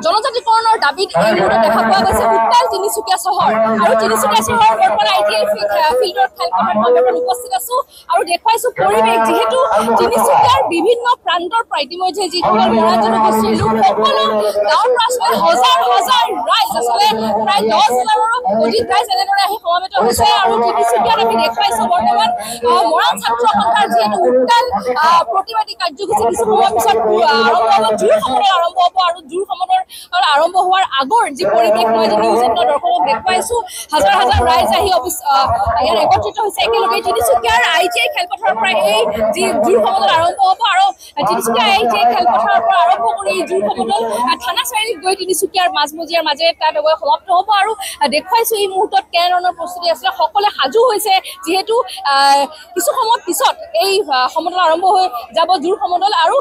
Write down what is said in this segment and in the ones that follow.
জনজাতিকৰণৰ দাবীত এই মুহূৰ্তত দেখা পোৱা গৈছে উত্তাল তিনিচুকীয়া চহৰ আৰু তিনিচুকীয়া চহৰৰ বৰ্তমান ITI ফিল্ডৰ খেলপথাৰত উপস্থিত আছো আৰু দেখুৱাইছো পৰিৱেশ যিহেতু তিনিচুকীয়াৰ বিভিন্ন প্ৰান্তৰ পৰা ইতিমধ্যে যিসকল মৰাণ জনগোষ্ঠীৰ লোক সকলো গাঁৱৰ পৰা আচলতে হাজাৰ হাজাৰ ৰাইজ আচলতে প্ৰায় 10,000ৰো অধিক ৰাইজ এনেদৰে আহি সমবেত হৈছে আৰু তিনিচুকীয়াত আমি দেখুৱাইছো বৰ্তমান মৰাণ ছাত্ৰ সন্থাৰ যিহেতু উত্তাল প্ৰতিবাদী কাৰ্যসূচী কিছু সময় পিছত আৰম্ভ হ'ব জোৰ সমদল আৰম্ভ হ'ব আৰু জোৰ সমদল আৰম্ভ হোৱাৰ আগৰ যি পৰিৱেশ মই যে নিউজ এইটিনৰ দৰ্শকক দেখুৱাইছো হাজাৰ হাজাৰ ৰাইজ আহি ইয়াত একত্ৰিত হৈছে একেলগে তিনিচুকীয়াৰ ITI খেলপথাৰৰ পৰা এই যি জোৰ সমদল আৰম্ভ হ'ব আৰু তিনিচুকীয়া ITI খেলপথাৰৰ পৰা আৰম্ভ কৰি এই জোৰ সমদল থানা চাৰিআলিত গৈ তিনিচুকীয়াৰ মাজমজিয়াৰ মাজেৰে তাত সমাপ্ত হ'ব আৰু দেখুৱাইছো এই মুহূৰ্তত কেনেধৰণৰ প্ৰস্তুতি আছিলে সকলোৱে সাজু হৈছে যিহেতু কিছু সময় পিছত এই সমদল আৰম্ভ হৈ যাব জোৰ সমদল আৰু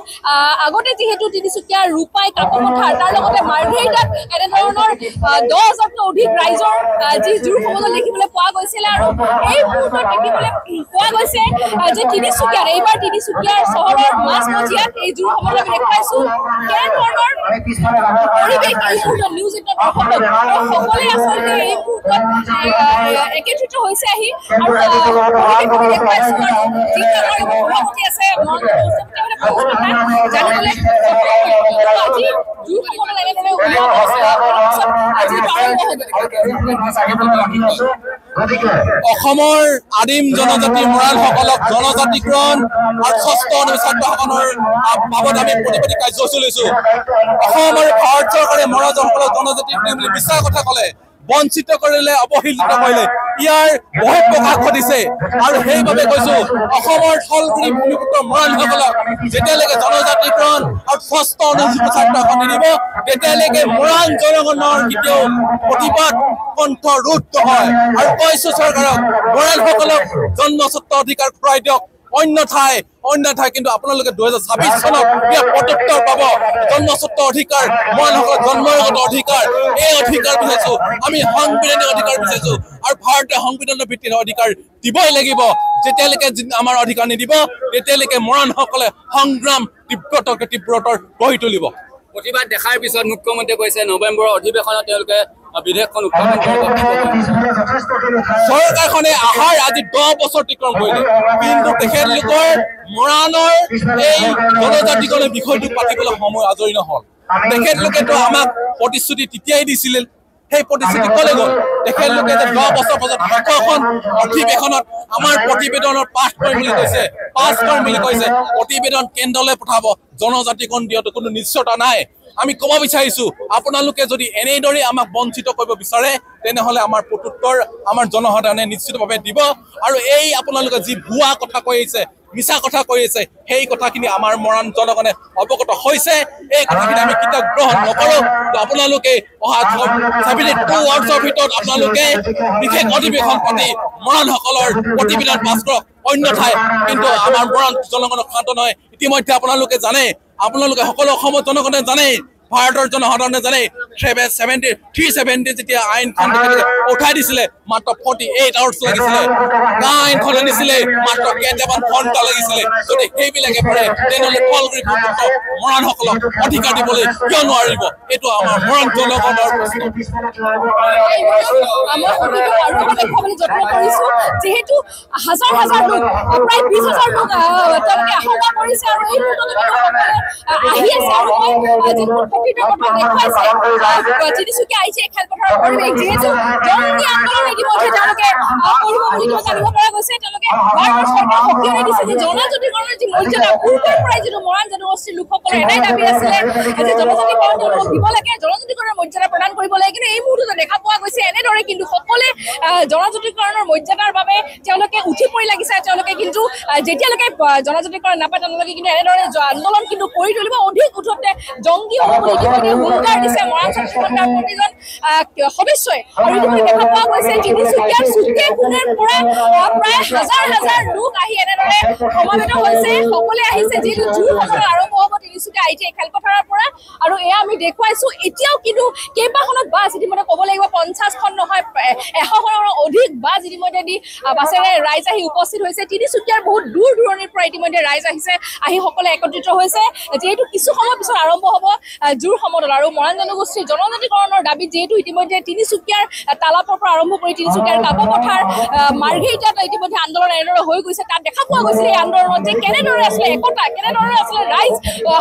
আগতে যিহেতু তিনিচুকীয়াৰ ৰূপাই কাকপথাৰ তাৰ লগতে মাৰ্ঘেৰিটাত এনেধৰণৰ 10,000তকৈ অধিক ৰাইজৰ যি জোৰ সমদল দেখিবলৈ পোৱা গৈছিলে আৰু এই মুহূৰ্তত দেখিবলৈ পোৱা গৈছে যে তিনিচুকীয়াত এইবাৰ তিনিচুকীয়াৰ চহৰৰ মাজমজিয়াত এই জোৰ সমদল আমি দেখুৱাইছো কেনেধৰণৰ পৰিৱেশ এই মুহূৰ্তত নিউজ এইটিনৰ সকলোৱে আচলতে এই মুহূৰ্তত একত্ৰিত হৈছে আহি আৰু পৰিৱেশ দেখুৱাইছো আৰু যি সভাপতি আছে জানিবলৈ আজি জোৰ সমদল এনেদৰে উলিওৱা অসমৰ আদিম জনজাতি মৰাণসকলক জনজাতিকৰণ আৰু ষষ্ঠ অনুচ্ছেদৰ বাবদ আমি প্ৰতিবাদী কাৰ্যসূচী লৈছো। অসম আৰু ভাৰত চৰকাৰে মৰাণসকলক জনজাতি বুলি মিছা কথা ক'লে, বঞ্চিত কৰিলে, অৱহেলিত কৰিলে, ইয়াৰ বহিঃপ্ৰকাশ ঘটিছে আৰু সেইবাবে কৈছো অসমৰ থলগুৰি ভূমিপুত্ৰ মৰাণসকলক যেতিয়ালৈকে জনজাতিকৰণ আৰু ষষ্ঠ অনুচ্ছেদ নিদিব তেতিয়ালৈকে মৰাণ জনগণৰ কেতিয়াও প্ৰতিবাদ কণ্ঠ ৰোধ নহয় আৰু কৈছো চৰকাৰক মৰাণসকলক জন্মস্বত্ব অধিকাৰ ঘূৰাই দিয়ক, অন্যথায় কিন্তু আপোনালোকে 2026 চনত ইয়াৰ প্ৰত্যুত্তৰ পাব। জন্মস্বত্ব অধিকাৰ মৰাণসকলৰ জন্মগত অধিকাৰ, এই অধিকাৰ বিচাৰিছো আমি সাংবিধানিক অধিকাৰ বিচাৰিছো আৰু ভাৰতীয় সংবিধানৰ ভিত্তিত অধিকাৰ দিবই লাগিব। যেতিয়ালৈকে আমাৰ অধিকাৰ নিদিব তেতিয়ালৈকে মৰাণসকলে সংগ্ৰাম তীব্ৰতৰ গঢ়ি তুলিব। প্ৰতিবাদ দেখাৰ পিছত মুখ্যমন্ত্ৰীয়ে কৈছে নৱেম্বৰৰ অধিৱেশনত তেওঁলোকে বিধেয়কখন উত্থাপন কৰিব। চৰকাৰখনে আহাৰ আজি 10 বছৰ অতিক্ৰম কৰিলে, কিন্তু তেখেতলোকৰ মৰাণৰ এই জনজাতিকৰণৰ বিষয়টো পাতিবলৈ সময় আজৰি নহল। তেখেতলোকেতো আমাক প্ৰতিশ্ৰুতি তেতিয়াই দিছিলে, সেই প্ৰতিশ্ৰুতি কলে গ'ল। তেখেতলোকে যে 10 বছৰ পাছত এখন অধিৱেশনত আমাৰ প্ৰতিবেদনৰ পাছ কৰিম বুলি কৈছে, প্ৰতিবেদন কেন্দ্ৰলৈ পঠাব, জনজাতিকৰণ দিয়াটো কোনো নিশ্চয়তা নাই। আমি ক'ব বিচাৰিছো আপোনালোকে যদি এনেদৰে আমাক বঞ্চিত কৰিব বিচাৰে তেনেহলে আমাৰ প্ৰত্যুত্তৰ আমাৰ জনসাধাৰণে নিশ্চিতভাৱে দিব আৰু এই আপোনালোকে যি ভুৱা কথা কৈ আছে, মিছা কথা কৈ আছে, সেই কথাখিনি আমাৰ মৰাণ জনগণে অৱগত হৈছে। এই কথাখিনি আমি কেতিয়াও গ্ৰহণ নকৰো। আপোনালোকে অহা 72 আৱাৰ্ছৰ ভিতৰত আপোনালোকে বিশেষ অধিৱেশন পাতি মৰাণসকলৰ প্ৰতিবেদন পাছ কৰক, অন্যথায় কিন্তু আমাৰ মৰাণ জনগণক শান্ত নহয়। ইতিমধ্যে আপোনালোকে জানে, আপোনালোকে সকলো অসমৰ জনগণে জানে, ভাৰতৰ জনসাধাৰণে জানে 370 যেতিয়া আইনখন উঠাই দিছিলে মাত্ৰ 48 আৱাৰ্ছ লাগিছিলে, আইনখন আনিছিলে মাত্ৰ কেইটামান ঘণ্টা লাগিছিলে। যদি সেইবিলাকে পৰে তেনেহলে থলগুৰি ভূমিপুত্ৰ মৰাণসকলক অধিকাৰ দিবলৈ কিয় নোৱাৰিব? এইটো আমাৰ মৰাণ জনগণৰ প্ৰশ্ন। যিহেতু হাজাৰ হাজাৰ লোক, প্ৰায় 20,000 লোক তেওঁলোকে আশংকা কৰিছে আৰু এই মুহূৰ্তত আহি আছে আৰু তিনিচুকীয়া ITI খেলপথাৰৰ পৰিৱেশ যিহেতু জংগী আন্দোলন ইতিমধ্যে তেওঁলোকে কৰিব বুলি জানিব পৰা গৈছে। তেওঁলোকে চৰকাৰক সকিয়াই দিছে যে জনজাতিকৰণৰ যি মৰ্যাদা পূৰ্বৰ পৰাই যিটো মৰাণ জনগোষ্ঠীৰ লোকসকলৰ এটাই দাবী আছিলে যে জনজাতিকৰণ তেওঁলোকক দিব লাগে, জনজাতিকৰণৰ মৰ্যাদা প্ৰদান কৰিব লাগে। কিন্তু এই মুহূৰ্তত দেখা পোৱা গৈছে এনেদৰে কিন্তু সকলোৱে জনজাতিকৰণৰ মৰ্যাদাৰ বাবে তেওঁলোকে উঠি পৰি লাগিছে। তেওঁলোকে কিন্তু যেতিয়ালৈকে জনজাতিকৰণ নাপায় তেওঁলোকে কিন্তু এনেদৰে আন্দোলন কিন্তু কৰি তুলিব, অধিক উঠতে জংগী হ'ব বুলি ইতিমধ্যে হুংকাৰ দিছে মৰাণ ছাত্ৰ সন্থাৰ প্ৰতিজন সদস্যই। আৰু ইতিমধ্যে দেখা পোৱা গৈছে তিনিচুকীয়াৰ চুকে কোণেৰ পৰা প্ৰায় হাজাৰ হাজাৰ লোক আহি এনেদৰে সমাবেত হৈছে। সকলোৱে আহিছে যিহেতু জোৰ সমদল আৰম্ভ হ'ব তিনিচুকীয়া ITI খেলপথাৰৰ পৰা আৰু এয়া আমি দেখুৱাইছো। এতিয়াও কিন্তু কেইবাশ জিলাখনত বাছ ইতিমধ্যে ক'ব লাগিব 50খন নহয় 100খনৰ অধিক বাছ ইতিমধ্যে বাছেৰে ৰাইজ আহি উপস্থিত হৈছে তিনিচুকীয়াৰ বহুত দূৰ দূৰণিৰ পৰা ইতিমধ্যে ৰাইজ আহিছে আহি সকলে একত্ৰিত হৈছে যেহেতু কিছু সময় পিছত আৰম্ভ হ'ব জোৰ সমদল আৰু মৰাণ জনগোষ্ঠীৰ জনজাতিকৰণৰ দাবী যেহেতু ইতিমধ্যে তিনিচুকীয়াৰ তালাপৰ পৰা আৰম্ভ কৰি তিনিচুকীয়াৰ কাকপথাৰ মাৰ্ঘেৰিটাত ইতিমধ্যে আন্দোলন এনেদৰে হৈ গৈছে তাত দেখা পোৱা গৈছিল এই আন্দোলনত যে কেনেদৰে আছিলে একতা কেনেদৰে আছিলে ৰাইজ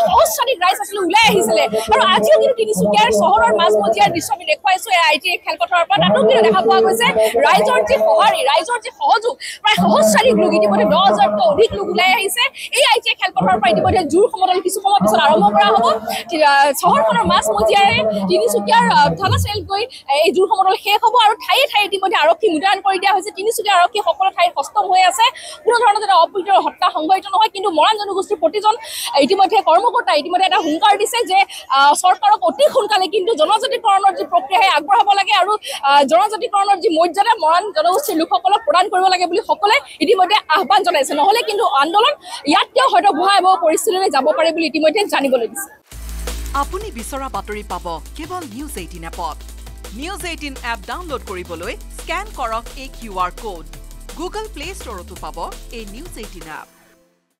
সহস্ৰাধিক ৰাইজ আছিলে ওলাই আহিছিলে আৰু আজিও কিন্তু তিনিচুকীয়াৰ চহৰৰ মাজমজিয়াৰ দৃশ্য আমি দেখুৱাইছো এই ITA খেলপথাৰৰ পৰা তাতো কিন্তু দেখা পোৱা গৈছে ৰাইজৰ যি সঁহাৰি ৰাইজৰ যি সহযোগ প্ৰায় সহস্ৰাধিক লোক ইতিমধ্যে 10,000তকৈ অধিক লোক ওলাই আহিছে এই ITA খেলপথাৰৰ পৰা ইতিমধ্যে জোৰ সমদল কিছু সময় পিছত আৰম্ভ কৰা হ'ব চহৰখনৰ মাজমজিয়াৰে তিনিচুকীয়াৰ থানা চাৰিআলিত গৈ এই জোৰ সমদল শেষ হ'ব আৰু ঠায়ে ঠায়ে ইতিমধ্যে আৰক্ষী মুতয়ন কৰি দিয়া হৈছে তিনিচুকীয়া আৰক্ষী সকলো ঠাইত সষ্টম হৈ আছে কোনো ধৰণৰ যাতে অপ্ৰীতিকৰ হত্যা সংঘটিত নহয় কিন্তু মৰাণ জনগোষ্ঠীৰ প্ৰতিজন ইতিমধ্যে কৰ্মকৰ্তা ইতিমধ্যে এটা হুংকাৰ দিছে যে চৰকাৰক অতি সোনকালে কিন্তু জনজাতিকৰণৰ যি প্ৰক্ৰিয়া আগবঢ়াব লাগে আৰু জনজাতিকৰণৰ যি মৰ্যাদা মৰাণ জনগোষ্ঠীৰ লোকসকলক প্ৰদান কৰিব লাগে বুলি সকলে ইতিমধ্যে আহ্বান জনাইছে নহ'লে কিন্তু আন্দোলন ইয়াতকৈ হয়তো ভয়াৱহ পৰিস্থিতিলৈ যাব পাৰে বুলি ইতিমধ্যে জানিবলৈ দিছে আপুনি বিচৰা বাতৰি পাব কেৱল নিউজ 18 এপত নিউজ 18 এপ ডাউনলোড কৰিবলৈ স্কেন কৰক এই QR কোড গুগল প্লে ষ্টৰতো পাব এই নিউজ 18 এপ